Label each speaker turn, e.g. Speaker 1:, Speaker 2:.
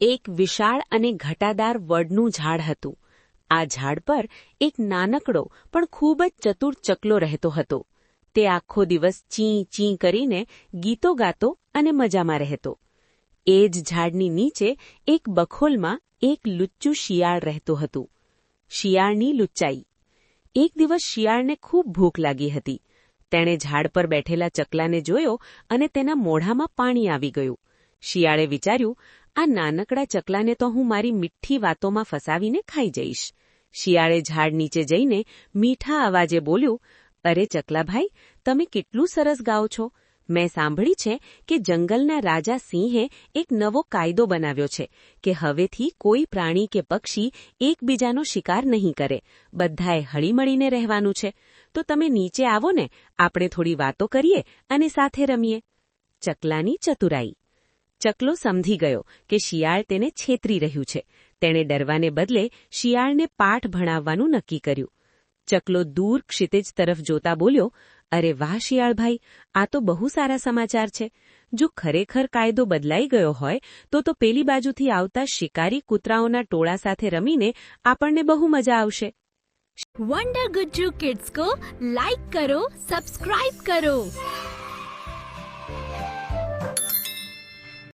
Speaker 1: એક વિશાળ અને ઘટાદાર વડનું ઝાડ હતું. આ ઝાડ પર એક નાનકડો પણ ખૂબ જ ચતુર ચકલો રહેતો હતો. તે આખો દિવસ ચી ચી કરીને ગીતો ગાતો અને મજામાં રહેતો. એ જ ઝાડની નીચે એક બખોલમાં એક લુચ્ચું શિયાળ રહેતું હતું. શિયાળની લુચ્ચાઈ. એક દિવસ શિયાળને ખૂબ ભૂખ લાગી હતી. તેણે ઝાડ પર બેઠેલા ચકલાને જોયો અને તેના મોઢામાં પાણી આવી ગયું. શિયાળે વિચાર્યું, આ નાનકડા ચકલાને તો હું મારી મીઠી વાતોમાં ફસાવીને ખાઈ જઈશ. શિયાળે ઝાડ નીચે જઈને મીઠા અવાજે બોલ્યું, અરે ચકલાભાઈ, તમે કેટલું સરસ ગાઓ છો. મેં સાંભળી છે કે જંગલના રાજા સિંહે એક નવો કાયદો બનાવ્યો છે કે હવેથી કોઈ પ્રાણી કે પક્ષી એકબીજાનો શિકાર નહીં કરે. બધાએ હળીમળીને રહેવાનું છે. તો તમે નીચે આવો ને, આપણે થોડી વાતો કરીએ અને સાથે રમીએ. ચકલાની ચતુરાઈ. ચકલો સમજી ગયો કે શિયાળ તેને છેતરી રહ્યું છે. તેણે ડરવાને બદલે શિયાળને પાઠ ભણાવવાનું નક્કી કર્યું. ચકલો દૂર ક્ષિતિજ તરફ જોતા બોલ્યો, અરે વાહ શિયાળભાઈ, આ તો બહુ સારા સમાચાર છે. જો ખરેખર કાયદો બદલાઈ ગયો હોય તો પેલી બાજુથી આવતા શિકારી કૂતરાઓના ટોળા સાથે રમીને આપણને બહુ મજા આવશે.
Speaker 2: વંડર ગુજ્જુ કિડ્સ को लाइक करो, सब्सक्राइब करो.